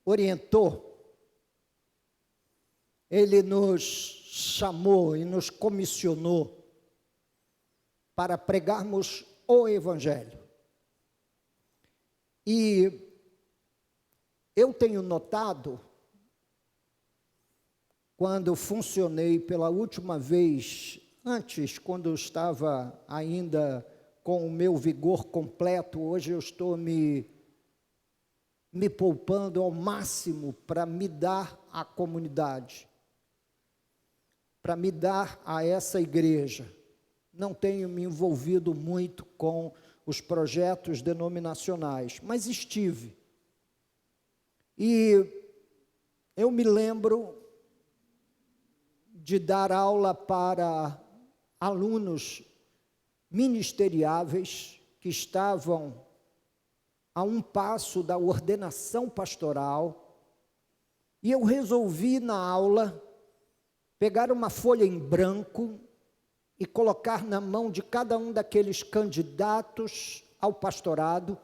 orientou, Ele nos chamou e nos comissionou para pregarmos o Evangelho. E eu tenho notado, quando funcionei pela última vez, antes, quando eu estava ainda com o meu vigor completo, hoje eu estou me poupando ao máximo para me dar à comunidade, para me dar a essa igreja. Não tenho me envolvido muito com os projetos denominacionais, mas estive. E eu me lembro de dar aula para alunos ministeriáveis que estavam a um passo da ordenação pastoral, e eu resolvi na aula pegar uma folha em branco e colocar na mão de cada um daqueles candidatos ao pastorado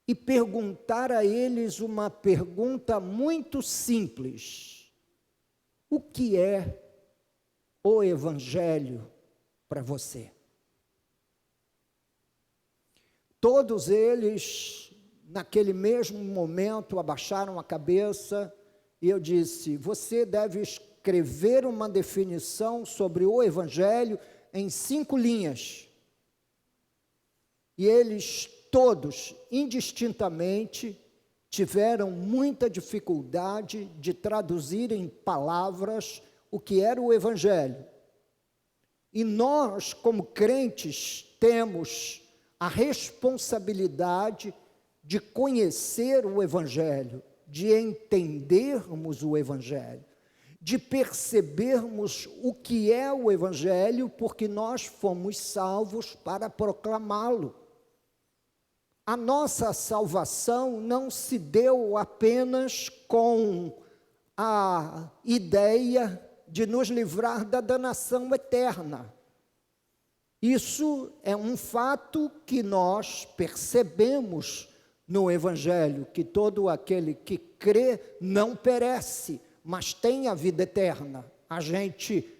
e perguntar a eles uma pergunta muito simples: o que é o Evangelho para você? Todos eles, naquele mesmo momento, abaixaram a cabeça e eu disse: você deve escrever uma definição sobre o Evangelho em 5 linhas. E eles todos, indistintamente, tiveram muita dificuldade de traduzir em palavras o que era o Evangelho. E nós, como crentes, temos a responsabilidade de conhecer o Evangelho, de entendermos o Evangelho, de percebermos o que é o Evangelho, porque nós fomos salvos para proclamá-lo. A nossa salvação não se deu apenas com a ideia de nos livrar da danação eterna. Isso é um fato que nós percebemos no Evangelho, que todo aquele que crê não perece, mas tem a vida eterna. A gente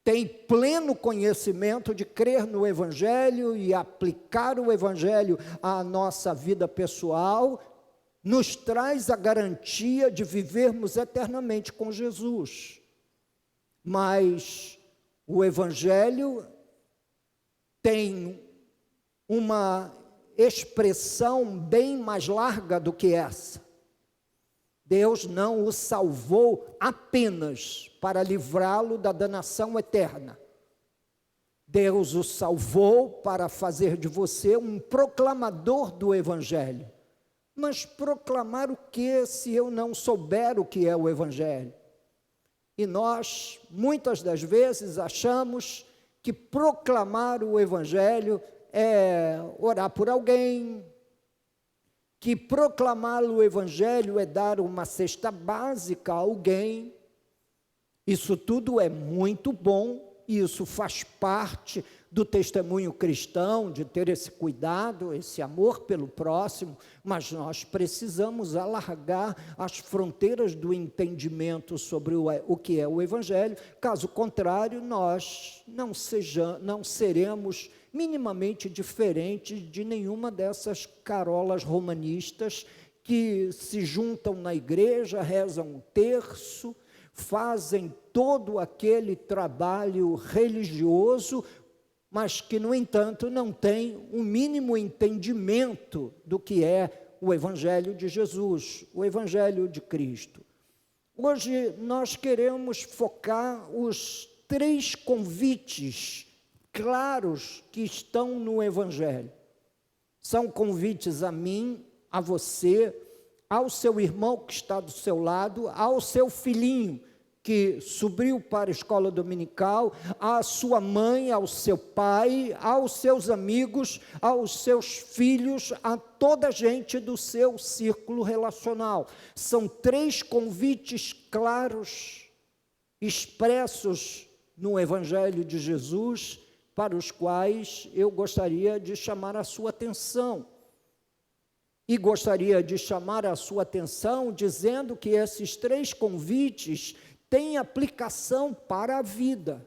tem pleno conhecimento de crer no Evangelho e aplicar o Evangelho à nossa vida pessoal, nos traz a garantia de vivermos eternamente com Jesus. Mas o Evangelho tem uma expressão bem mais larga do que essa. Deus não o salvou apenas para livrá-lo da danação eterna. Deus o salvou para fazer de você um proclamador do Evangelho. Mas proclamar o que se eu não souber o que é o Evangelho? E nós, muitas das vezes, achamos que proclamar o Evangelho é orar por alguém, que proclamar o Evangelho é dar uma cesta básica a alguém. Isso tudo é muito bom, e isso faz parte do testemunho cristão, de ter esse cuidado, esse amor pelo próximo, mas nós precisamos alargar as fronteiras do entendimento sobre o que é o Evangelho. Caso contrário, nós não seremos minimamente diferentes de nenhuma dessas carolas romanistas que se juntam na igreja, rezam um terço, fazem todo aquele trabalho religioso, mas que, no entanto, não tem um mínimo entendimento do que é o Evangelho de Jesus, o Evangelho de Cristo. Hoje nós queremos focar os 3 convites claros que estão no Evangelho. São convites a mim, a você, ao seu irmão que está do seu lado, ao seu filhinho que subiu para a escola dominical, à sua mãe, ao seu pai, aos seus amigos, aos seus filhos, a toda a gente do seu círculo relacional. São 3 convites claros, expressos no Evangelho de Jesus, para os quais eu gostaria de chamar a sua atenção. E gostaria de chamar a sua atenção dizendo que esses 3 convites têm aplicação para a vida.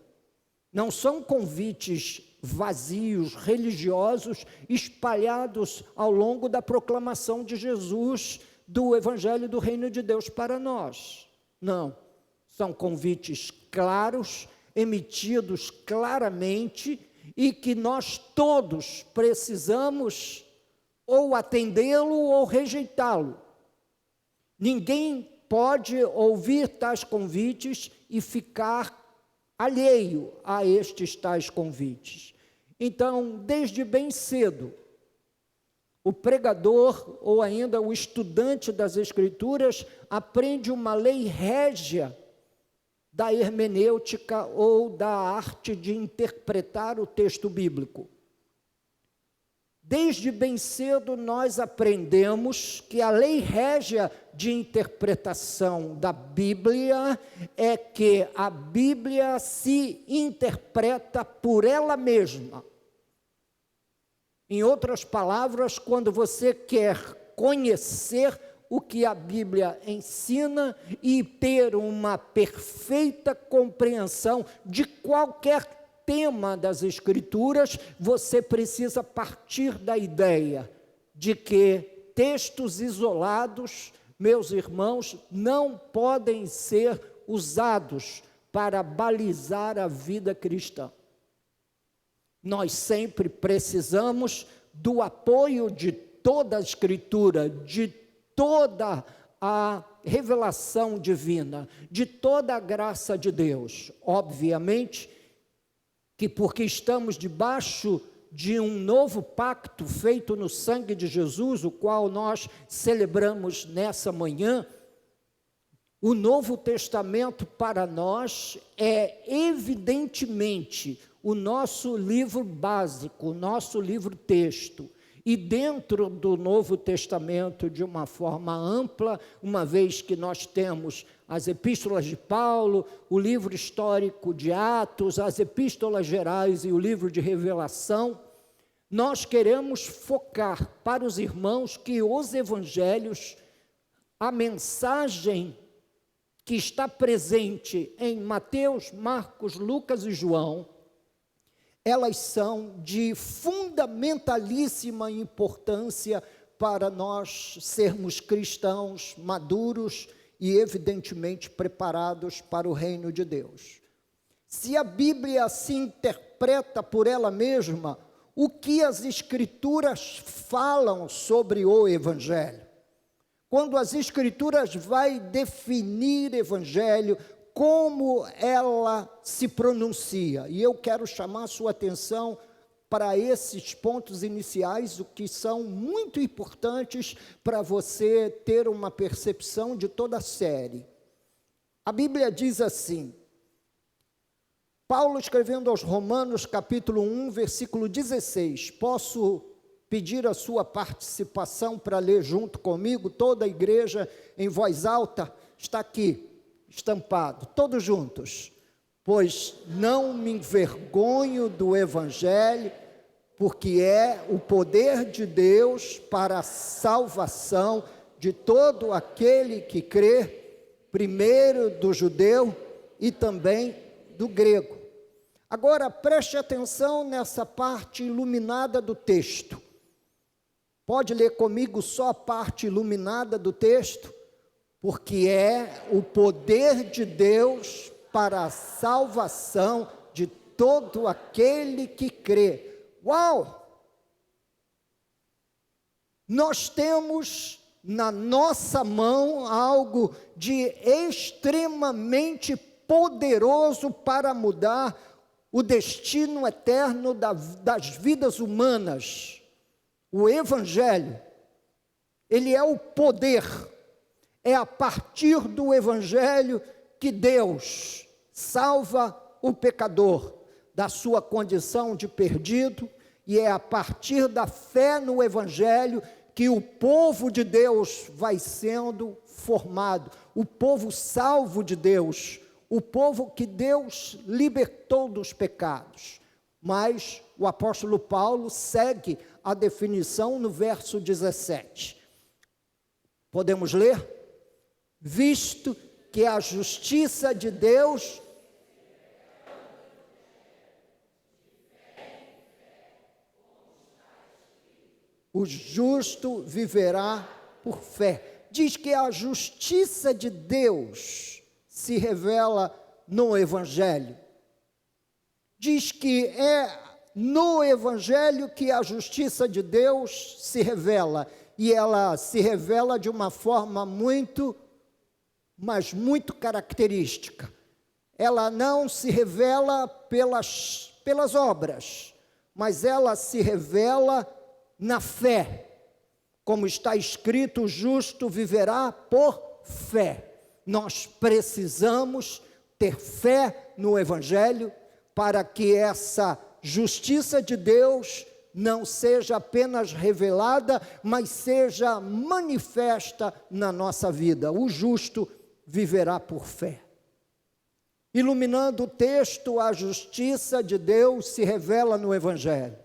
Não são convites vazios, religiosos, espalhados ao longo da proclamação de Jesus, do Evangelho do Reino de Deus para nós. Não, são convites claros, emitidos claramente, e que nós todos precisamos ou atendê-lo ou rejeitá-lo. Ninguém pode ouvir tais convites e ficar alheio a estes tais convites. Então, desde bem cedo, o pregador ou ainda o estudante das Escrituras aprende uma lei régia da hermenêutica ou da arte de interpretar o texto bíblico. Desde bem cedo nós aprendemos que a lei régia de interpretação da Bíblia é que a Bíblia se interpreta por ela mesma. Em outras palavras, quando você quer conhecer o que a Bíblia ensina e ter uma perfeita compreensão de qualquer tema das Escrituras, você precisa partir da ideia de que textos isolados, meus irmãos, não podem ser usados para balizar a vida cristã. Nós sempre precisamos do apoio de toda a Escritura, de toda a revelação divina, de toda a graça de Deus. Obviamente que porque estamos debaixo de um novo pacto feito no sangue de Jesus, o qual nós celebramos nessa manhã, o Novo Testamento para nós é evidentemente o nosso livro básico, o nosso livro texto. E dentro do Novo Testamento, de uma forma ampla, uma vez que nós temos as epístolas de Paulo, o livro histórico de Atos, as epístolas gerais e o livro de Revelação, nós queremos focar para os irmãos que os evangelhos, a mensagem que está presente em Mateus, Marcos, Lucas e João, elas são de fundamentalíssima importância para nós sermos cristãos maduros e evidentemente preparados para o reino de Deus. Se a Bíblia se interpreta por ela mesma, o que as Escrituras falam sobre o Evangelho? Quando as Escrituras vai definir Evangelho, como ela se pronuncia? E eu quero chamar a sua atenção para esses pontos iniciais, o que são muito importantes para você ter uma percepção de toda a série. A Bíblia diz assim, Paulo escrevendo aos Romanos, capítulo 1, versículo 16, posso pedir a sua participação para ler junto comigo, toda a igreja em voz alta? Está aqui, estampado, todos juntos. Pois não me envergonho do Evangelho, porque é o poder de Deus para a salvação de todo aquele que crê, primeiro do judeu e também do grego. Agora, preste atenção nessa parte iluminada do texto. Pode ler comigo só a parte iluminada do texto? Porque é o poder de Deus para a salvação de todo aquele que crê. Uau! Nós temos na nossa mão algo de extremamente poderoso para mudar o destino eterno das vidas humanas. O Evangelho, ele é o poder. É a partir do Evangelho que Deus salva o pecador da sua condição de perdido, e é a partir da fé no Evangelho que o povo de Deus vai sendo formado, o povo salvo de Deus, o povo que Deus libertou dos pecados. Mas o apóstolo Paulo segue a definição no verso 17. Podemos ler? Visto que a justiça de Deus o justo viverá por fé. Diz que a justiça de Deus se revela no Evangelho. Diz que é no Evangelho que a justiça de Deus se revela. E ela se revela de uma forma muito, mas muito característica. Ela não se revela pelas obras, mas ela se revela na fé. Como está escrito, o justo viverá por fé. Nós precisamos ter fé no Evangelho para que essa justiça de Deus não seja apenas revelada, mas seja manifesta na nossa vida. O justo viverá por fé. Iluminando o texto, a justiça de Deus se revela no Evangelho.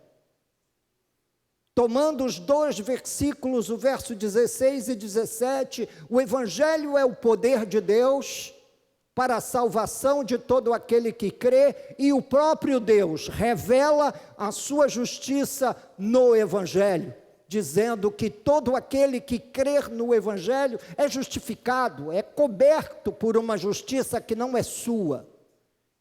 Tomando os 2 versículos, o verso 16 e 17, o Evangelho é o poder de Deus para a salvação de todo aquele que crê, e o próprio Deus revela a sua justiça no Evangelho, dizendo que todo aquele que crer no Evangelho é justificado, é coberto por uma justiça que não é sua.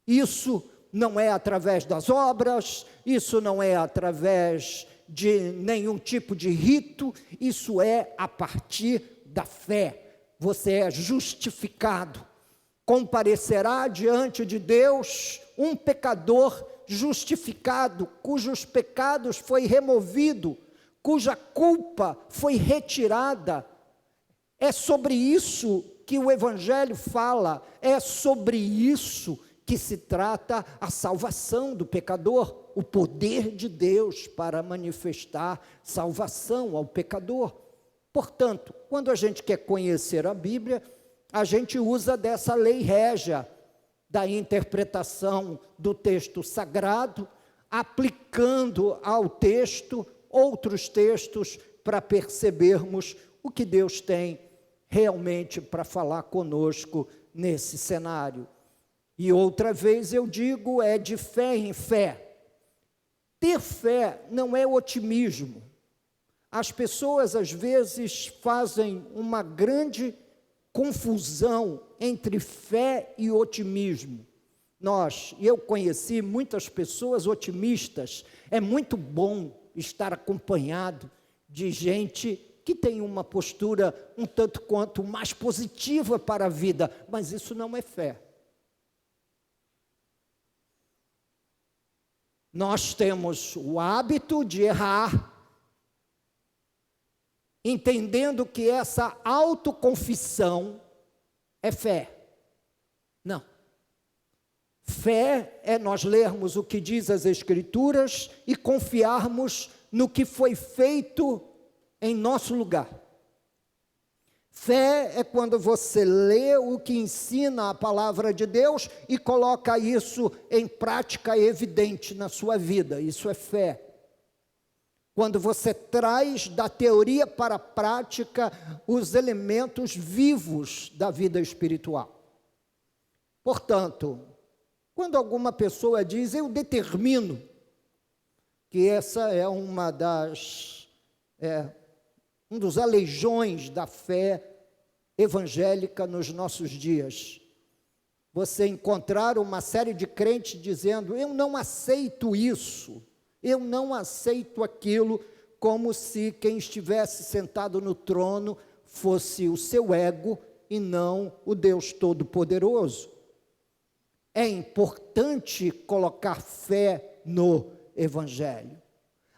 Isso não é através das obras, isso não é através de nenhum tipo de rito, isso é a partir da fé. Você é justificado. Comparecerá diante de Deus um pecador justificado, cujos pecados foi removido, cuja culpa foi retirada. É sobre isso que o Evangelho fala, é sobre isso que se trata a salvação do pecador, o poder de Deus para manifestar salvação ao pecador. Portanto, quando a gente quer conhecer a Bíblia, a gente usa dessa lei régia da interpretação do texto sagrado, aplicando ao texto outros textos para percebermos o que Deus tem realmente para falar conosco nesse cenário. E outra vez eu digo, é de fé em fé. Ter fé não é otimismo. As pessoas às vezes fazem uma grande confusão entre fé e otimismo. Eu conheci muitas pessoas otimistas. É muito bom estar acompanhado de gente que tem uma postura um tanto quanto mais positiva para a vida, mas isso não é fé. Nós temos o hábito de errar, entendendo que essa autoconfissão é fé. Não. Fé é nós lermos o que diz as Escrituras e confiarmos no que foi feito em nosso lugar. Fé é quando você lê o que ensina a palavra de Deus e coloca isso em prática evidente na sua vida. Isso é fé. Quando você traz da teoria para a prática os elementos vivos da vida espiritual. Portanto, quando alguma pessoa diz, eu determino, que essa é um dos aleijões da fé evangélica nos nossos dias. Você encontrar uma série de crentes dizendo, eu não aceito isso, eu não aceito aquilo, como se quem estivesse sentado no trono fosse o seu ego e não o Deus Todo-Poderoso. É importante colocar fé no Evangelho.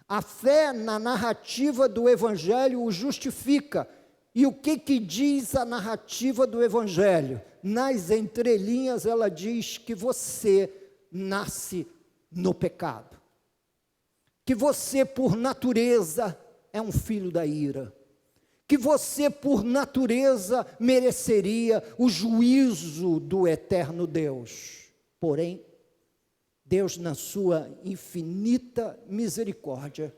A fé na narrativa do Evangelho o justifica. E o que diz a narrativa do Evangelho? Nas entrelinhas ela diz que você nasce no pecado. Que você por natureza é um filho da ira. Que você por natureza mereceria o juízo do eterno Deus. Porém, Deus, na sua infinita misericórdia,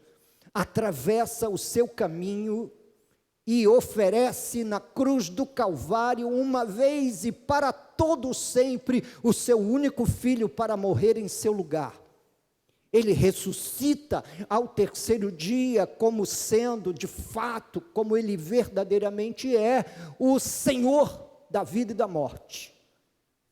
atravessa o seu caminho e oferece na cruz do Calvário, uma vez e para todo sempre, o seu único filho para morrer em seu lugar. Ele ressuscita ao terceiro dia, como sendo, de fato, como ele verdadeiramente é, o Senhor da vida e da morte.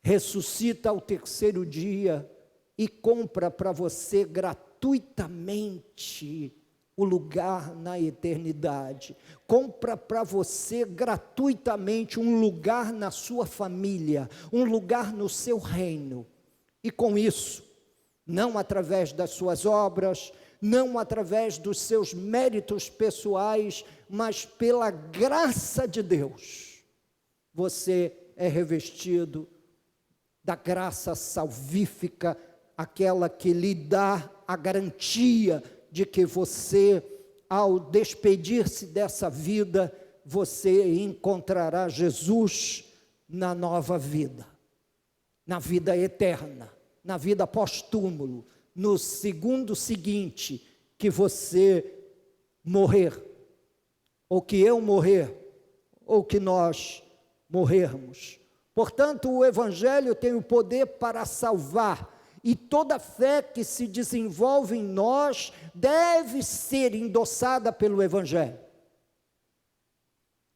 Ressuscita ao terceiro dia e compra para você gratuitamente o lugar na eternidade. Compra para você gratuitamente um lugar na sua família, um lugar no seu reino. E com isso, não através das suas obras, não através dos seus méritos pessoais, mas pela graça de Deus, você é revestido da graça salvífica, aquela que lhe dá a garantia de que você, ao despedir-se dessa vida, você encontrará Jesus na nova vida, na vida eterna, na vida pós-túmulo, no segundo seguinte que você morrer, ou que eu morrer, ou que nós morrermos. Portanto, o Evangelho tem o poder para salvar, e toda fé que se desenvolve em nós deve ser endossada pelo Evangelho.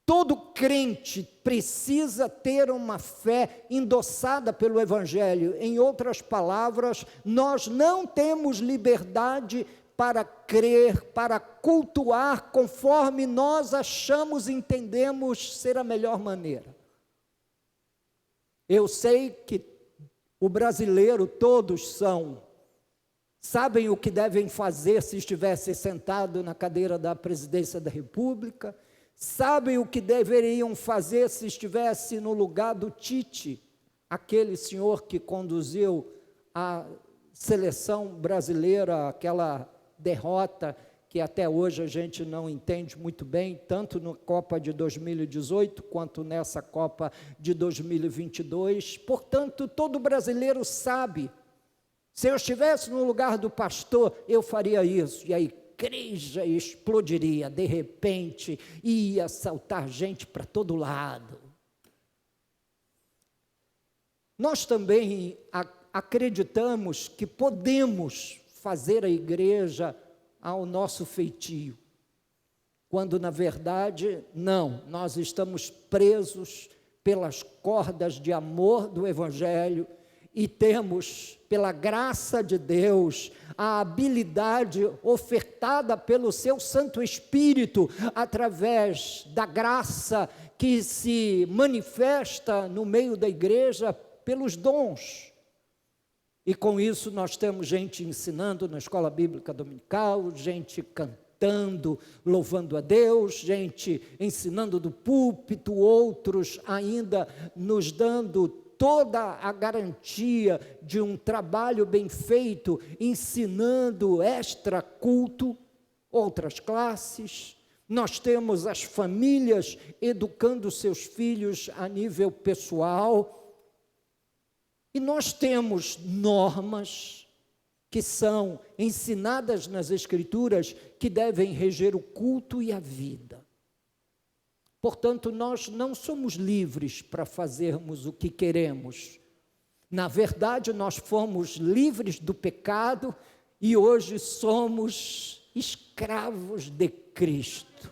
Todo crente precisa ter uma fé endossada pelo Evangelho. Em outras palavras, nós não temos liberdade para crer, para cultuar conforme nós achamos e entendemos ser a melhor maneira. Eu sei que o brasileiro, todos sabem o que devem fazer se estivesse sentado na cadeira da presidência da República, sabem o que deveriam fazer se estivesse no lugar do Tite, aquele senhor que conduziu a seleção brasileira, aquela derrota que até hoje a gente não entende muito bem, tanto na Copa de 2018, quanto nessa Copa de 2022. Portanto, todo brasileiro sabe, se eu estivesse no lugar do pastor, eu faria isso, e a igreja explodiria, de repente, ia saltar gente para todo lado. Nós também acreditamos que podemos fazer a igreja ao nosso feitio, quando na verdade não, nós estamos presos pelas cordas de amor do Evangelho e temos, pela graça de Deus, a habilidade ofertada pelo seu Santo Espírito, através da graça que se manifesta no meio da igreja pelos dons. E com isso nós temos gente ensinando na escola bíblica dominical, gente cantando, louvando a Deus, gente ensinando do púlpito, outros ainda nos dando toda a garantia de um trabalho bem feito, ensinando extra culto, outras classes. Nós temos as famílias educando seus filhos a nível pessoal. E nós temos normas que são ensinadas nas Escrituras que devem reger o culto e a vida. Portanto, nós não somos livres para fazermos o que queremos. Na verdade, nós fomos livres do pecado e hoje somos escravos de Cristo.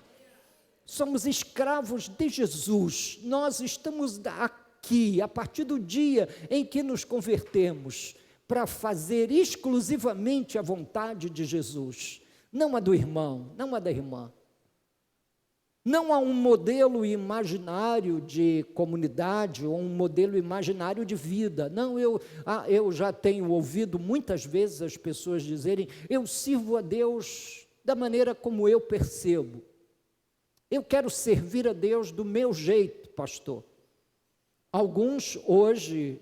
Somos escravos de Jesus. Nós estamos aqui, a partir do dia em que nos convertemos, para fazer exclusivamente a vontade de Jesus, não a do irmão, não a da irmã. Não há um modelo imaginário de comunidade ou um modelo imaginário de vida. Não, eu já tenho ouvido muitas vezes as pessoas dizerem: eu sirvo a Deus da maneira como eu percebo. Eu quero servir a Deus do meu jeito, pastor. Alguns hoje,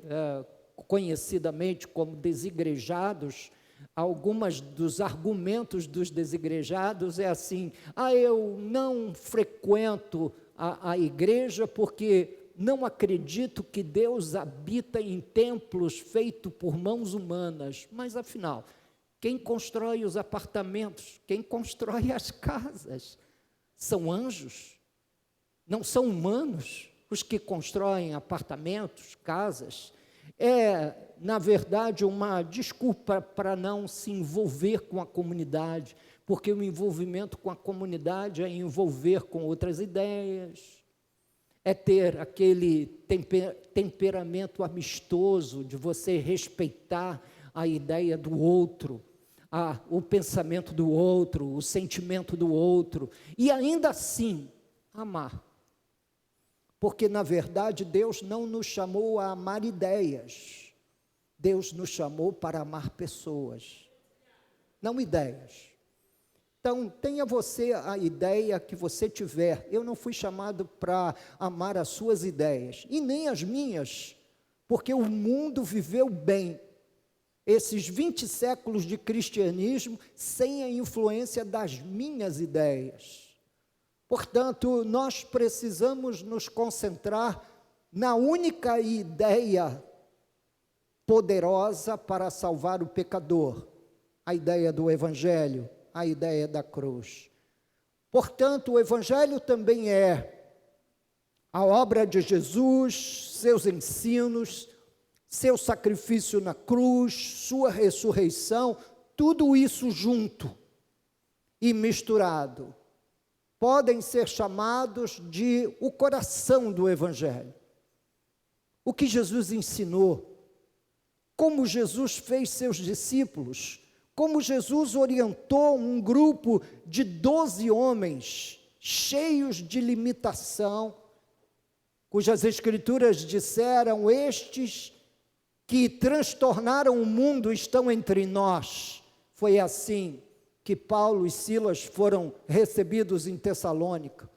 conhecidamente como desigrejados, algumas dos argumentos dos desigrejados é assim: eu não frequento a igreja porque não acredito que Deus habita em templos feitos por mãos humanas. Mas afinal, quem constrói os apartamentos, quem constrói as casas, são anjos? não são humanos os que constroem apartamentos, casas. É, na verdade, uma desculpa para não se envolver com a comunidade, porque o envolvimento com a comunidade é envolver com outras ideias, é ter aquele temperamento amistoso de você respeitar a ideia do outro, o pensamento do outro, o sentimento do outro, e ainda assim amar. Porque, na verdade, Deus não nos chamou a amar ideias, Deus nos chamou para amar pessoas, não ideias. Então, tenha você a ideia que você tiver. Eu não fui chamado para amar as suas ideias, e nem as minhas, porque o mundo viveu bem esses 20 séculos de cristianismo sem a influência das minhas ideias. Portanto, nós precisamos nos concentrar na única ideia poderosa para salvar o pecador, a ideia do Evangelho, a ideia da cruz. Portanto, o Evangelho também é a obra de Jesus, seus ensinos, seu sacrifício na cruz, sua ressurreição, tudo isso junto e misturado, podem ser chamados de o coração do Evangelho. O que Jesus ensinou, como Jesus fez seus discípulos, como Jesus orientou um grupo de 12 homens, cheios de limitação, cujas escrituras disseram: estes que transtornaram o mundo estão entre nós. Foi assim que Paulo e Silas foram recebidos em Tessalônica.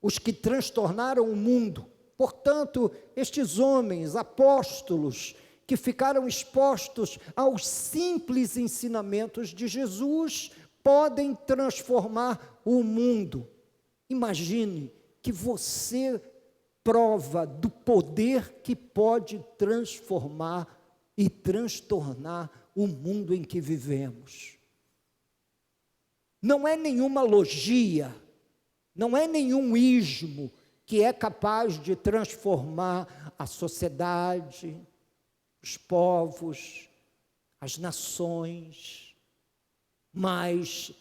Os que transtornaram o mundo. Portanto, estes homens, apóstolos, que ficaram expostos aos simples ensinamentos de Jesus, podem transformar o mundo. Imagine que você prova do poder que pode transformar e transtornar o mundo em que vivemos. Não é nenhuma logia, não é nenhum ismo que é capaz de transformar a sociedade, os povos, as nações, mas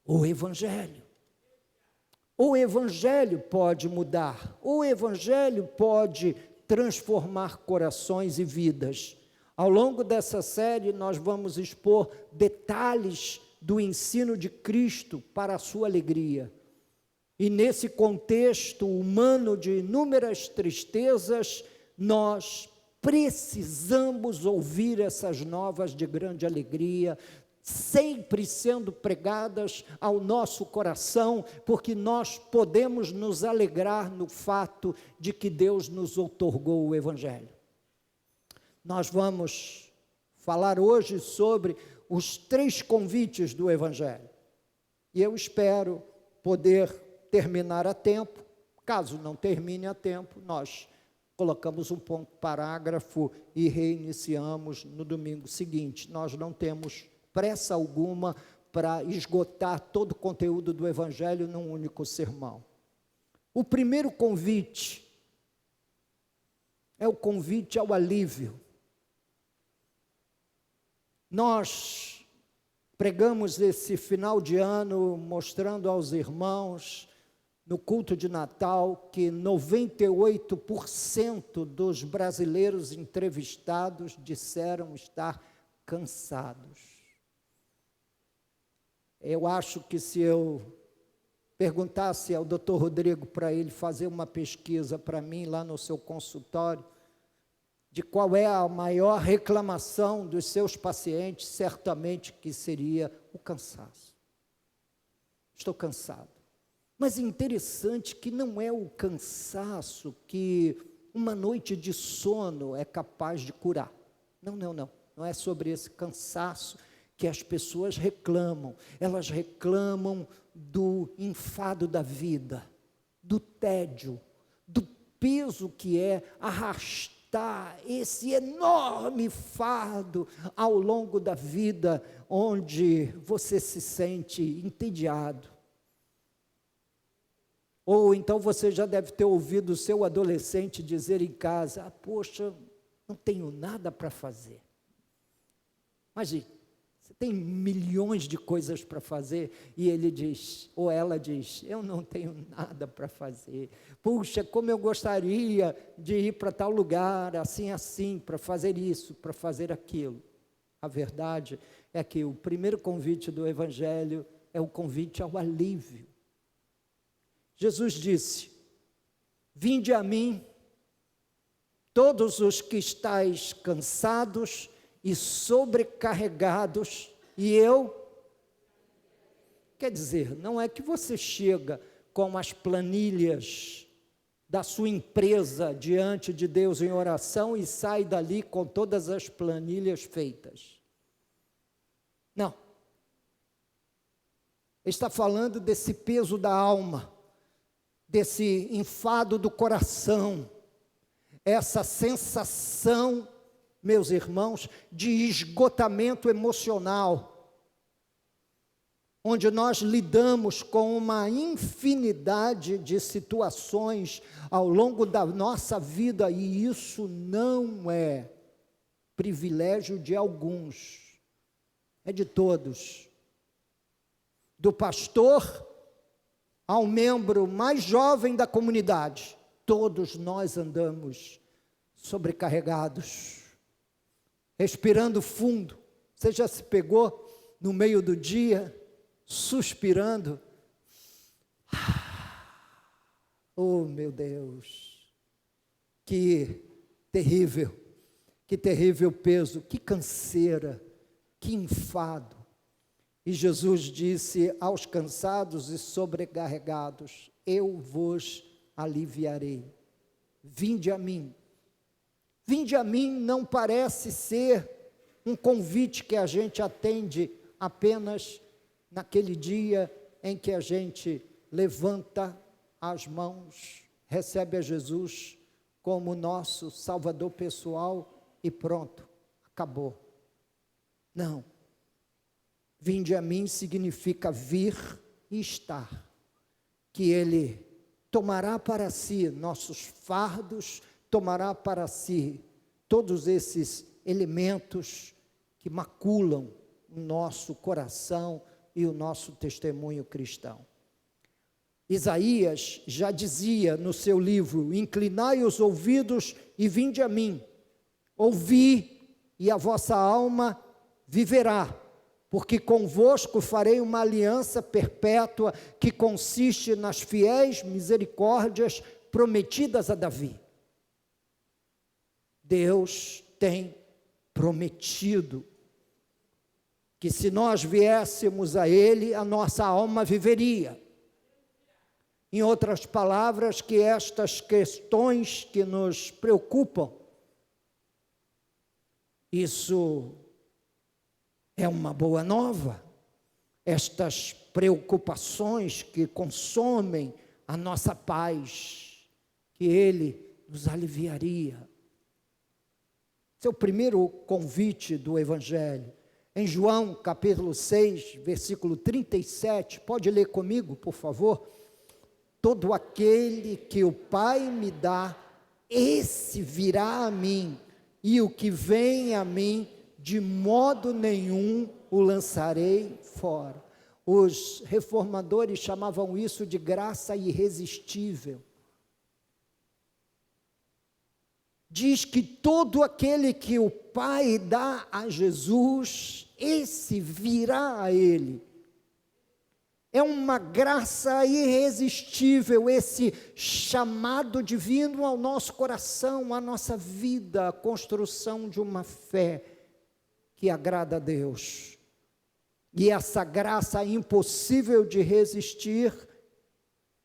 o Evangelho. O Evangelho pode mudar, o Evangelho pode transformar corações e vidas. Ao longo dessa série, nós vamos expor detalhes do ensino de Cristo para a sua alegria. E nesse contexto humano de inúmeras tristezas, nós precisamos ouvir essas novas de grande alegria, sempre sendo pregadas ao nosso coração, porque nós podemos nos alegrar no fato de que Deus nos outorgou o Evangelho. Nós vamos falar hoje sobre os 3 convites do Evangelho, e eu espero poder terminar a tempo. Caso não termine a tempo, nós colocamos um ponto parágrafo e reiniciamos no domingo seguinte. Nós não temos pressa alguma para esgotar todo o conteúdo do Evangelho num único sermão. O primeiro convite é o convite ao alívio. Nós pregamos esse final de ano mostrando aos irmãos no culto de Natal que 98% dos brasileiros entrevistados disseram estar cansados. Eu acho que se eu perguntasse ao Dr. Rodrigo para ele fazer uma pesquisa para mim lá no seu consultório, de qual é a maior reclamação dos seus pacientes, certamente que seria o cansaço. Estou cansado. Mas é interessante que não é o cansaço que uma noite de sono é capaz de curar. Não. Não é sobre esse cansaço que as pessoas reclamam. Elas reclamam do enfado da vida, do tédio, do peso que é arrastar esse enorme fardo ao longo da vida, onde você se sente entediado. Ou então você já deve ter ouvido o seu adolescente dizer em casa: poxa, não tenho nada para fazer. Imagine, você tem milhões de coisas para fazer e ele diz, ou ela diz: eu não tenho nada para fazer. Puxa, como eu gostaria de ir para tal lugar, assim, para fazer isso, para fazer aquilo. A verdade é que o primeiro convite do Evangelho é o convite ao alívio. Jesus disse: vinde a mim, todos os que estáis cansados e sobrecarregados, e eu... Quer dizer, não é que você chega com as planilhas da sua empresa diante de Deus em oração e sai dali com todas as planilhas feitas. Não. Ele está falando desse peso da alma, desse enfado do coração, essa sensação, meus irmãos, de esgotamento emocional, onde nós lidamos com uma infinidade de situações ao longo da nossa vida, e isso não é privilégio de alguns, é de todos, do pastor ao membro mais jovem da comunidade. Todos nós andamos sobrecarregados, respirando fundo. Você já se pegou no meio do dia, suspirando? Oh, meu Deus, que terrível peso, que canseira, que enfado. E Jesus disse aos cansados e sobrecarregados: eu vos aliviarei. Vinde a mim. Vinde a mim não parece ser um convite que a gente atende apenas naquele dia em que a gente levanta as mãos, recebe a Jesus como nosso Salvador pessoal e pronto, acabou. Não. Vinde a mim significa vir e estar, que Ele tomará para si nossos fardos, tomará para si todos esses elementos que maculam o nosso coração e o nosso testemunho cristão. Isaías já dizia no seu livro: inclinai os ouvidos e vinde a mim, ouvi e a vossa alma viverá, porque convosco farei uma aliança perpétua que consiste nas fiéis misericórdias prometidas a Davi. Deus tem prometido que se nós viéssemos a Ele, a nossa alma viveria. Em outras palavras, que estas questões que nos preocupam, isso é uma boa nova. Estas preocupações que consomem a nossa paz, que Ele nos aliviaria. Esse é o primeiro convite do Evangelho. Em João capítulo 6, versículo 37, pode ler comigo, por favor? Todo aquele que o Pai me dá, esse virá a mim, e o que vem a mim, de modo nenhum o lançarei fora. Os reformadores chamavam isso de graça irresistível. Diz que todo aquele que o Pai dá a Jesus, esse virá a Ele. É uma graça irresistível, esse chamado divino ao nosso coração, à nossa vida, a construção de uma fé que agrada a Deus. E essa graça impossível de resistir,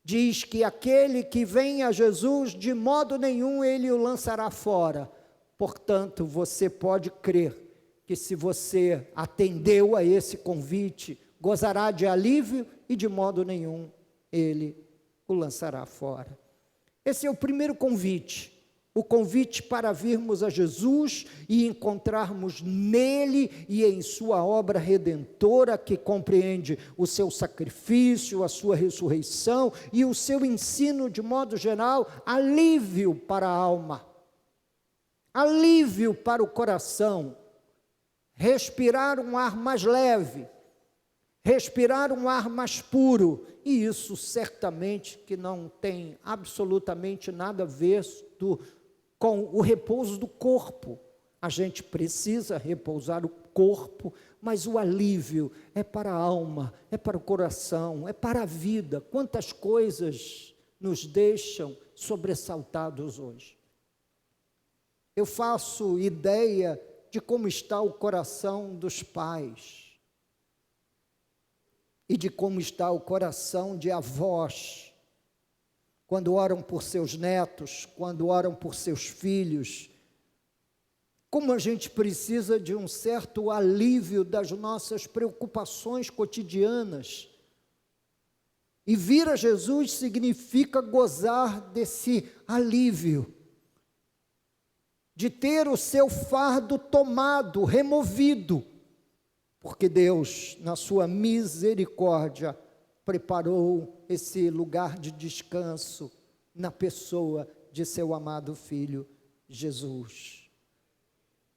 diz que aquele que vem a Jesus, de modo nenhum Ele o lançará fora. Portanto, você pode crer que se você atendeu a esse convite, gozará de alívio e de modo nenhum Ele o lançará fora. Esse é o primeiro convite. o convite para virmos a Jesus e encontrarmos nele e em sua obra redentora, que compreende o seu sacrifício, a sua ressurreição e o seu ensino, de modo geral, alívio para a alma, alívio para o coração, respirar um ar mais leve, respirar um ar mais puro, e isso certamente que não tem absolutamente nada a ver com o repouso do corpo. A gente precisa repousar o corpo, mas o alívio é para a alma, é para o coração, é para a vida. Quantas coisas nos deixam sobressaltados hoje. Eu faço ideia de como está o coração dos pais e de como está o coração de avós, quando oram por seus netos, quando oram por seus filhos. Como a gente precisa de um certo alívio das nossas preocupações cotidianas. E vir a Jesus significa gozar desse alívio, de ter o seu fardo tomado, removido, porque Deus, na sua misericórdia, preparou esse lugar de descanso na pessoa de seu amado Filho, Jesus.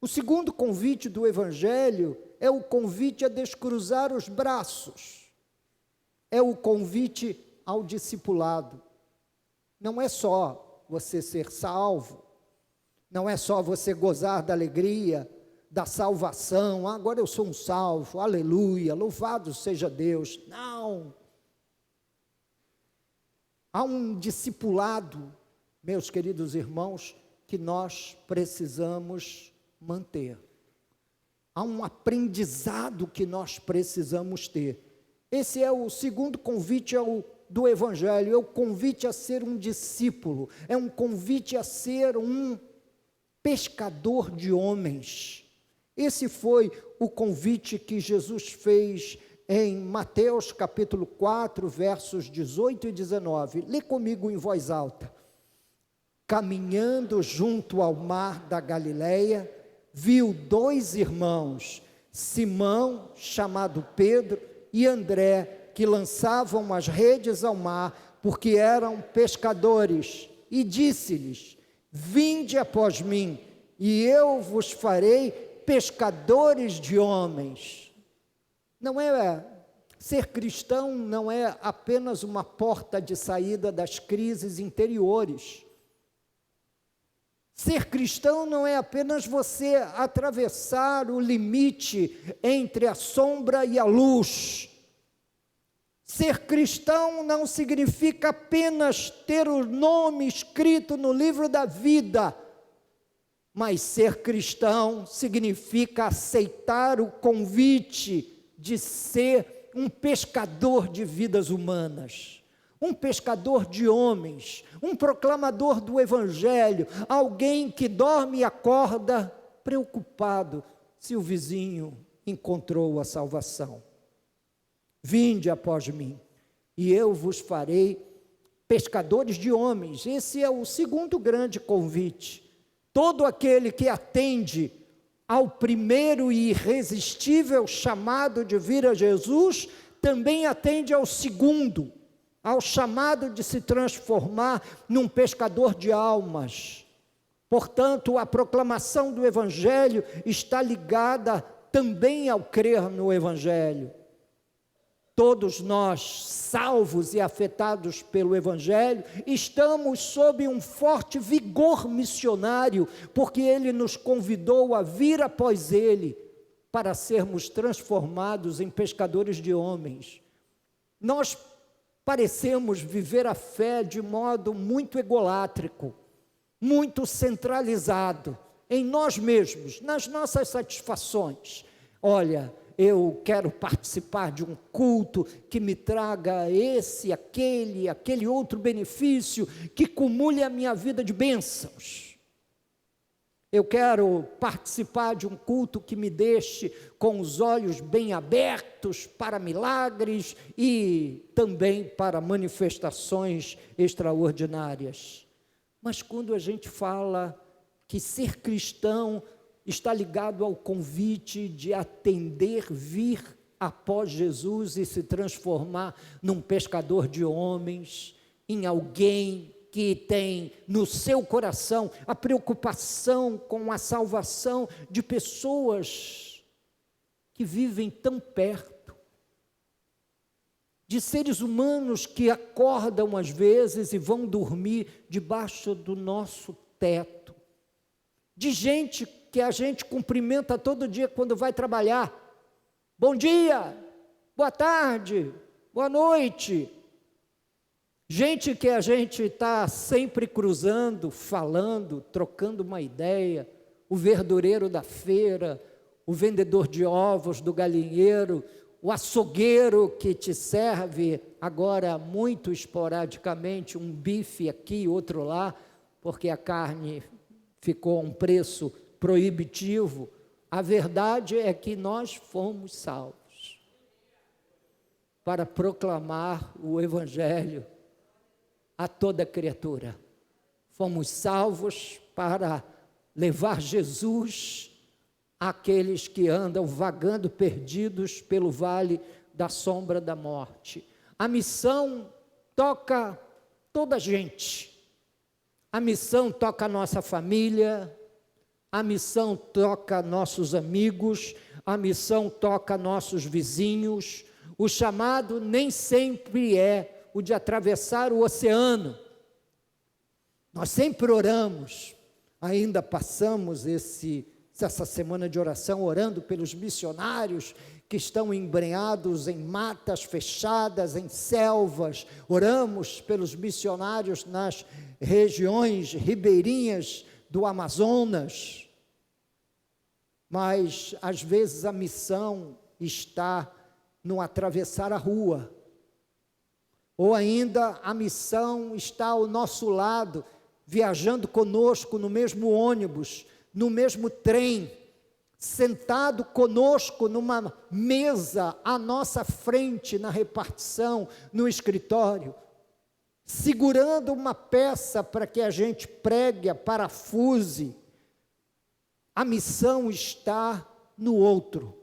O segundo convite do Evangelho é o convite a descruzar os braços, é o convite ao discipulado. Não é só você ser salvo, não é só você gozar da alegria, da salvação, agora eu sou um salvo, aleluia, louvado seja Deus. Não. Há um discipulado, meus queridos irmãos, que nós precisamos manter. Há um aprendizado que nós precisamos ter. Esse é o segundo convite do Evangelho, é o convite a ser um discípulo, é um convite a ser um pescador de homens. Esse foi o convite que Jesus fez em Mateus capítulo 4, versos 18 e 19. Lê comigo em voz alta. Caminhando junto ao mar da Galileia, viu dois irmãos, Simão, chamado Pedro, e André, que lançavam as redes ao mar, porque eram pescadores, e disse-lhes: vinde após mim, e eu vos farei pescadores de homens. Não é, ser cristão não é apenas uma porta de saída das crises interiores. Ser cristão não é apenas você atravessar o limite entre a sombra e a luz. Ser cristão não significa apenas ter o nome escrito no livro da vida, mas ser cristão significa aceitar o convite de ser um pescador de vidas humanas, um pescador de homens, um proclamador do Evangelho, alguém que dorme e acorda preocupado se o vizinho encontrou a salvação. Vinde após mim, e eu vos farei pescadores de homens. Esse é o segundo grande convite. Todo aquele que atende ao primeiro e irresistível chamado de vir a Jesus, também atende ao segundo, ao chamado de se transformar num pescador de almas. Portanto, a proclamação do Evangelho está ligada também ao crer no Evangelho. Todos nós, salvos e afetados pelo Evangelho, estamos sob um forte vigor missionário, porque Ele nos convidou a vir após Ele, para sermos transformados em pescadores de homens. Nós parecemos viver a fé de modo muito egolátrico, muito centralizado, em nós mesmos, nas nossas satisfações. Olha, eu quero participar de um culto que me traga esse, aquele outro benefício, que cumule a minha vida de bênçãos. Eu quero participar de um culto que me deixe com os olhos bem abertos para milagres e também para manifestações extraordinárias. Mas quando a gente fala que ser cristão está ligado ao convite de atender, vir após Jesus e se transformar num pescador de homens, em alguém que tem no seu coração a preocupação com a salvação de pessoas que vivem tão perto, de seres humanos que acordam às vezes e vão dormir debaixo do nosso teto, de gente que a gente cumprimenta todo dia quando vai trabalhar. Bom dia, boa tarde, boa noite. Gente que a gente está sempre cruzando, falando, trocando uma ideia, o verdureiro da feira, o vendedor de ovos do galinheiro, o açougueiro que te serve agora muito esporadicamente um bife aqui, outro lá, porque a carne ficou a um preço proibitivo. A verdade é que nós fomos salvos para proclamar o Evangelho a toda criatura. Fomos salvos para levar Jesus àqueles que andam vagando perdidos pelo vale da sombra da morte. A missão toca toda a gente. A missão toca a nossa família, a missão toca nossos amigos, a missão toca nossos vizinhos. O chamado nem sempre é o de atravessar o oceano. Nós sempre oramos, ainda passamos essa semana de oração orando pelos missionários que estão embrenhados em matas fechadas, em selvas. Oramos pelos missionários nas regiões ribeirinhas do Amazonas. Mas às vezes a missão está no atravessar a rua, ou ainda a missão está ao nosso lado, viajando conosco no mesmo ônibus, no mesmo trem, sentado conosco numa mesa à nossa frente, na repartição, no escritório, segurando uma peça para que a gente pregue, parafuse. A missão está no outro.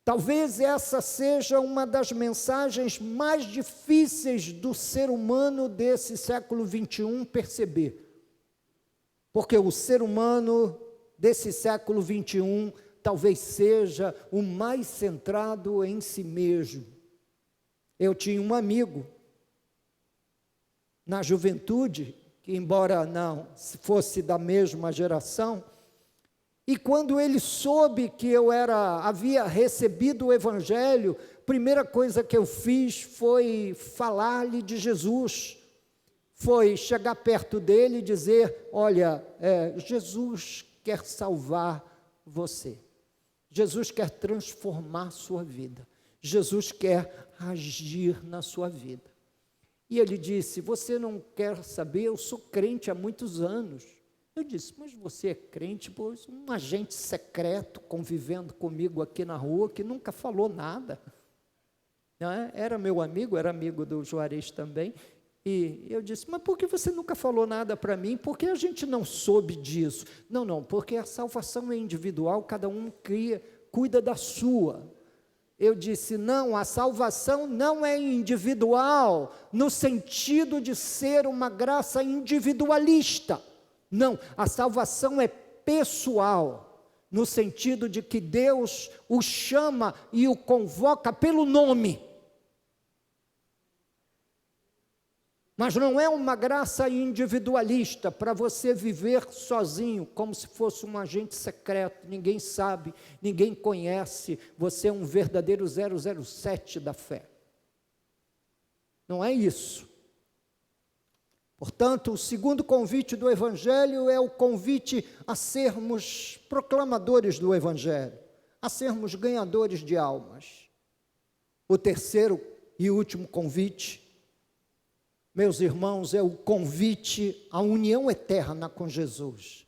Talvez essa seja uma das mensagens mais difíceis do ser humano desse século 21 perceber. Porque o ser humano desse século 21 talvez seja o mais centrado em si mesmo. Eu tinha um amigo na juventude, que embora não fosse da mesma geração, e quando ele soube que eu havia recebido o Evangelho, a primeira coisa que eu fiz foi falar-lhe de Jesus, foi chegar perto dele e dizer: olha, Jesus quer salvar você, Jesus quer transformar a sua vida, Jesus quer agir na sua vida. E ele disse: você não quer saber, eu sou crente há muitos anos. Eu disse: mas você é crente? Pois um agente secreto convivendo comigo aqui na rua, que nunca falou nada. Não é? Era meu amigo, era amigo do Juarez também. E eu disse: mas por que você nunca falou nada para mim? Porque a gente não soube disso. Não, porque a salvação é individual, cada um cuida da sua. Eu disse: não, a salvação não é individual, no sentido de ser uma graça individualista. Não, a salvação é pessoal, no sentido de que Deus o chama e o convoca pelo nome. Mas não é uma graça individualista para você viver sozinho, como se fosse um agente secreto, ninguém sabe, ninguém conhece, você é um verdadeiro 007 da fé. Não é isso. Portanto, o segundo convite do Evangelho é o convite a sermos proclamadores do Evangelho, a sermos ganhadores de almas. O terceiro e último convite, meus irmãos, é o convite à união eterna com Jesus.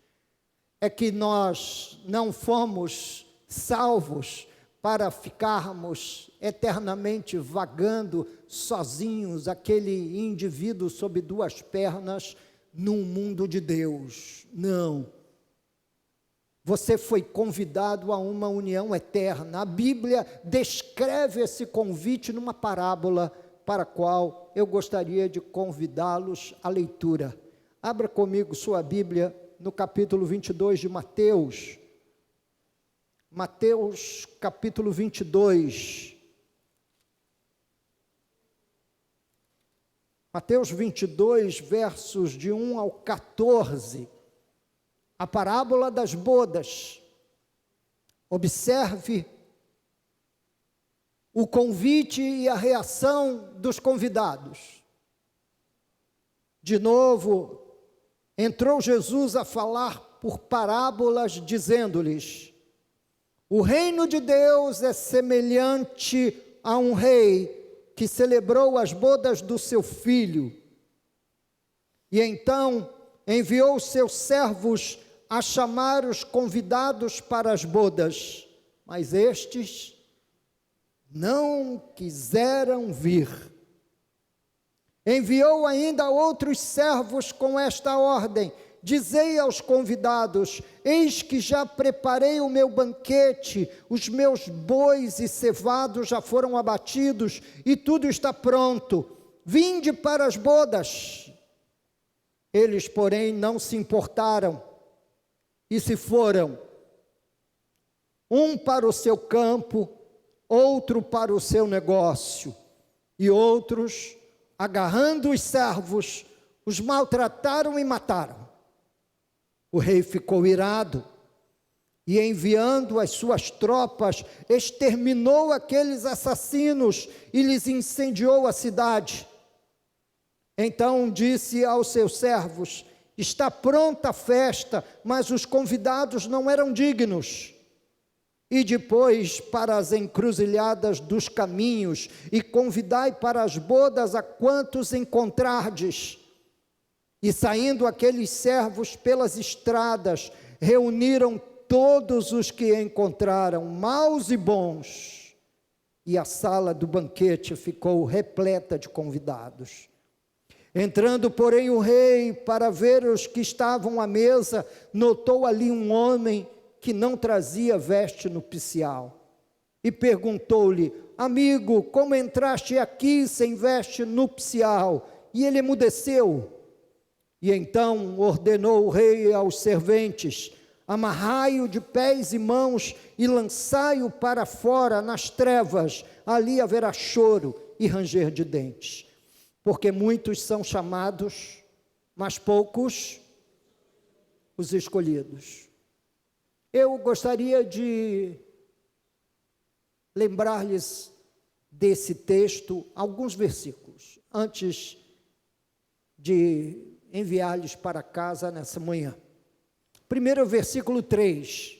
É que nós não fomos salvos para ficarmos eternamente vagando sozinhos, aquele indivíduo sob duas pernas, num mundo de Deus. Não. Você foi convidado a uma união eterna. A Bíblia descreve esse convite numa parábola, para a qual eu gostaria de convidá-los à leitura. Abra comigo sua Bíblia no capítulo 22 de Mateus. Mateus, capítulo 22. Mateus 22, versos de 1 ao 14. A parábola das bodas. Observe o convite e a reação dos convidados. De novo, entrou Jesus a falar por parábolas, dizendo-lhes: o reino de Deus é semelhante a um rei que celebrou as bodas do seu filho. E então enviou seus servos a chamar os convidados para as bodas, mas estes não quiseram vir. Enviou ainda outros servos com esta ordem: dizei aos convidados: eis que já preparei o meu banquete, os meus bois e cevados já foram abatidos, e tudo está pronto, vinde para as bodas. Eles, porém, não se importaram, e se foram, um para o seu campo, outro para o seu negócio, e outros, agarrando os servos, os maltrataram e mataram. O rei ficou irado, e enviando as suas tropas, exterminou aqueles assassinos e lhes incendiou a cidade. Então disse aos seus servos: está pronta a festa, mas os convidados não eram dignos. E depois para as encruzilhadas dos caminhos, e convidai para as bodas a quantos encontrardes. E saindo aqueles servos pelas estradas, reuniram todos os que encontraram, maus e bons, e a sala do banquete ficou repleta de convidados. Entrando, porém, o rei para ver os que estavam à mesa, notou ali um homem que não trazia veste nupcial, e perguntou-lhe: amigo, como entraste aqui sem veste nupcial? E ele emudeceu. E então ordenou o rei aos serventes: amarrai-o de pés e mãos e lançai-o para fora nas trevas, ali haverá choro e ranger de dentes. Porque muitos são chamados, mas poucos os escolhidos. Eu gostaria de lembrar-lhes desse texto alguns versículos, antes de enviar-lhes para casa nessa manhã. Primeiro, versículo 3,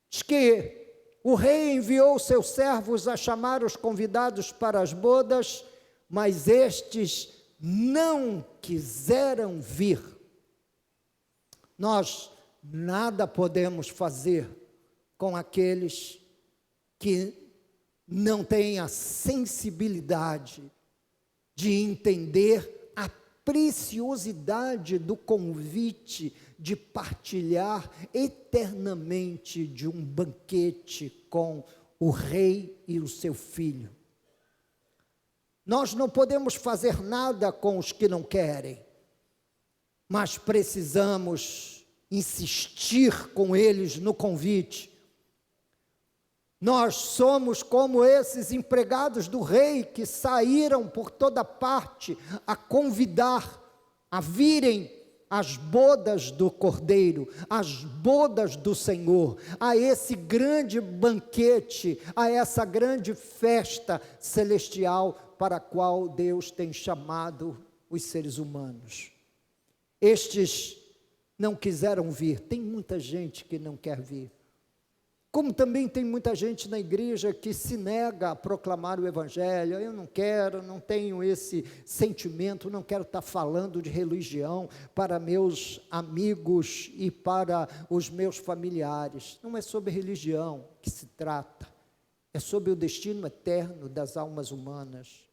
diz que o rei enviou seus servos a chamar os convidados para as bodas, mas estes não quiseram vir. Nós nada podemos fazer com aqueles que não têm a sensibilidade de entender a preciosidade do convite de partilhar eternamente de um banquete com o rei e o seu filho. Nós não podemos fazer nada com os que não querem, mas precisamos insistir com eles no convite. Nós somos como esses empregados do rei que saíram por toda parte a convidar, a virem às bodas do Cordeiro, às bodas do Senhor, a esse grande banquete, a essa grande festa celestial para a qual Deus tem chamado os seres humanos. Estes não quiseram vir. Tem muita gente que não quer vir. Como também tem muita gente na igreja que se nega a proclamar o Evangelho. Eu não quero, não tenho esse sentimento, não quero estar falando de religião para meus amigos e para os meus familiares. Não é sobre religião que se trata, é sobre o destino eterno das almas humanas.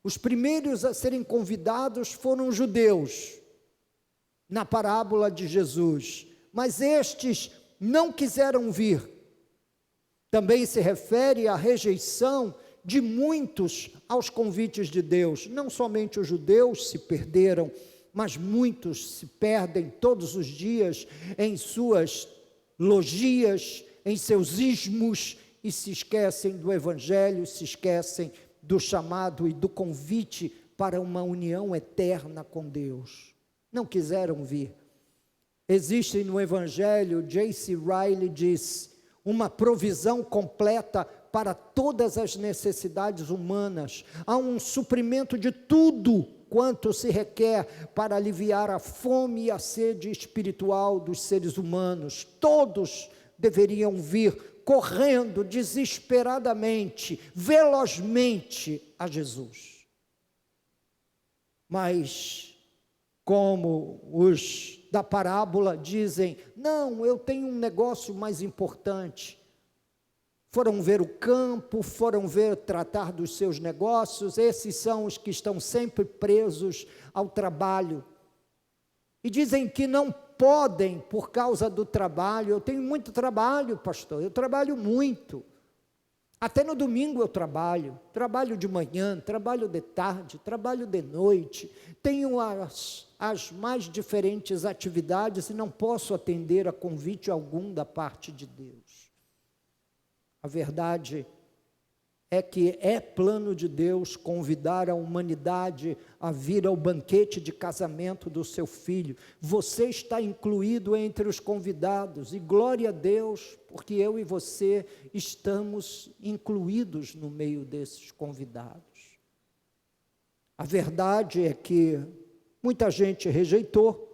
Os primeiros a serem convidados foram os judeus, na parábola de Jesus, mas estes não quiseram vir. Também se refere à rejeição de muitos aos convites de Deus. Não somente os judeus se perderam, mas muitos se perdem todos os dias em suas logias, em seus ismos, e se esquecem do Evangelho, se esquecem do chamado e do convite para uma união eterna com Deus. Não quiseram vir. Existe no Evangelho, J.C. Ryle diz, uma provisão completa para todas as necessidades humanas. Há um suprimento de tudo quanto se requer para aliviar a fome e a sede espiritual dos seres humanos. Todos deveriam vir correndo desesperadamente, velozmente a Jesus. Mas, como os da parábola dizem, não, eu tenho um negócio mais importante. Foram ver o campo, foram tratar dos seus negócios. Esses são os que estão sempre presos ao trabalho. E dizem que não podem por causa do trabalho. Eu tenho muito trabalho, pastor, eu trabalho muito. Até no domingo eu trabalho de manhã, trabalho de tarde, trabalho de noite, tenho as mais diferentes atividades e não posso atender a convite algum da parte de Deus. A verdade é que é plano de Deus convidar a humanidade a vir ao banquete de casamento do seu filho. Você está incluído entre os convidados, e glória a Deus, porque eu e você estamos incluídos no meio desses convidados. A verdade é que muita gente rejeitou.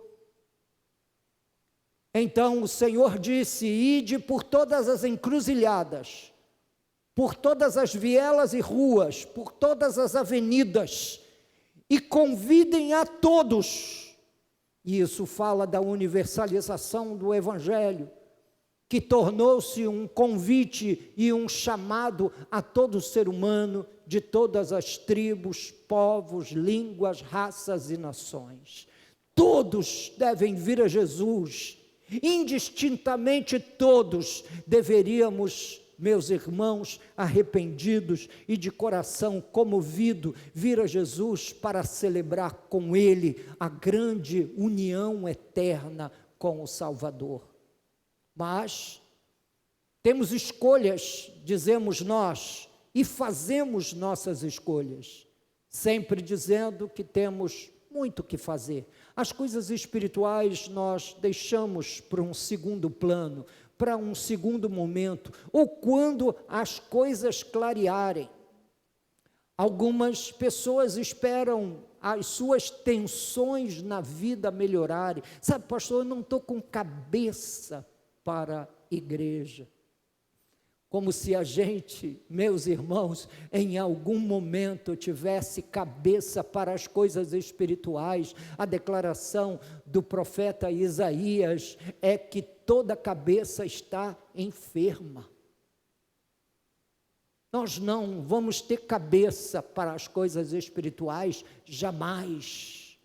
Então o Senhor disse: ide por todas as encruzilhadas, por todas as vielas e ruas, por todas as avenidas, e convidem a todos. E isso fala da universalização do Evangelho, que tornou-se um convite e um chamado a todo ser humano, de todas as tribos, povos, línguas, raças e nações. Todos devem vir a Jesus, indistintamente todos deveríamos, meus irmãos, arrependidos e de coração comovido, vir a Jesus para celebrar com Ele a grande união eterna com o Salvador. Mas temos escolhas, dizemos nós, e fazemos nossas escolhas, sempre dizendo que temos muito o que fazer. As coisas espirituais nós deixamos para um segundo plano, para um segundo momento, ou quando as coisas clarearem. Algumas pessoas esperam as suas tensões na vida melhorarem. Sabe, pastor, eu não estou com cabeça para a igreja. Como se a gente, meus irmãos, em algum momento tivesse cabeça para as coisas espirituais. A declaração do profeta Isaías é que toda cabeça está enferma. Nós não vamos ter cabeça para as coisas espirituais, jamais.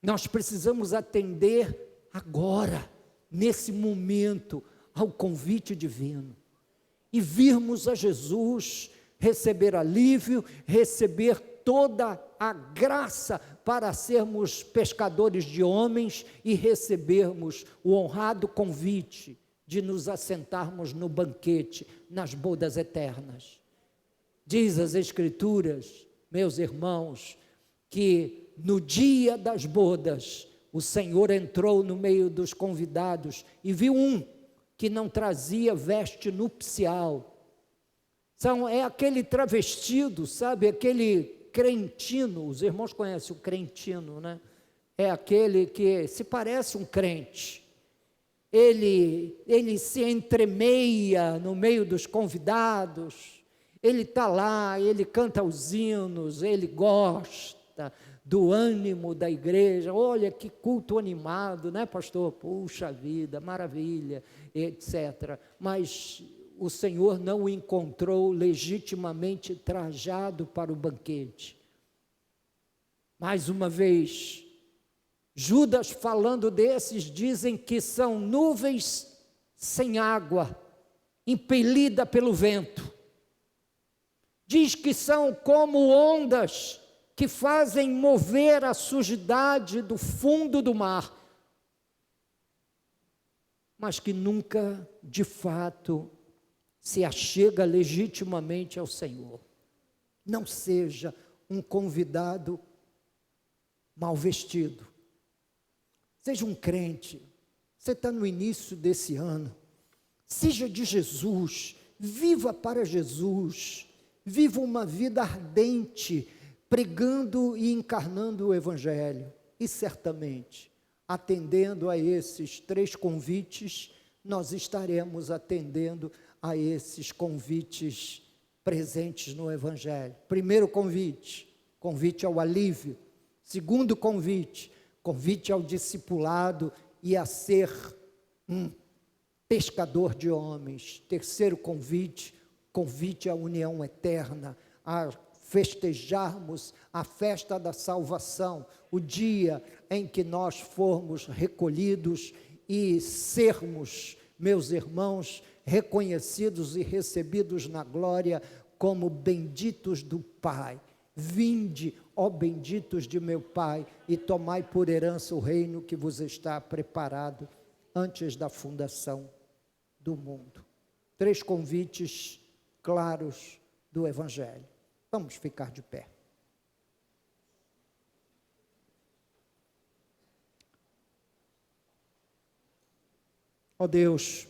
Nós precisamos atender agora, nesse momento, ao convite divino. E virmos a Jesus, receber alívio, receber toda a graça para sermos pescadores de homens e recebermos o honrado convite de nos assentarmos no banquete, nas bodas eternas. Diz as Escrituras, meus irmãos, que no dia das bodas, o Senhor entrou no meio dos convidados e viu um que não trazia veste nupcial. É aquele travestido, sabe, aquele crentino. Os irmãos conhecem o crentino, né? É aquele que se parece um crente. Ele se entremeia no meio dos convidados, ele está lá, ele canta os hinos, ele gosta do ânimo da igreja. Olha que culto animado, né, pastor? Puxa vida, maravilha, etc. Mas o Senhor não o encontrou legitimamente trajado para o banquete. Mais uma vez, Judas falando desses, dizem que são nuvens sem água, impelida pelo vento. Diz que são como ondas que fazem mover a sujidade do fundo do mar, mas que nunca, de fato, se achega legitimamente ao Senhor. Não seja um convidado mal vestido. Seja um crente. Você está no início desse ano. Seja de Jesus. Viva para Jesus. Viva uma vida ardente, pregando e encarnando o Evangelho. E certamente, atendendo a esses 3 convites, nós estaremos atendendo a esses convites presentes no Evangelho. Primeiro convite, convite ao alívio. Segundo convite, convite ao discipulado e a ser um pescador de homens. Terceiro convite, convite à união eterna, a festejarmos a festa da salvação, o dia em que nós formos recolhidos e sermos, meus irmãos, reconhecidos e recebidos na glória como benditos do Pai. Vinde, ó benditos de meu Pai, e tomai por herança o reino que vos está preparado antes da fundação do mundo. 3 convites claros do Evangelho. Vamos ficar de pé. Ó Deus,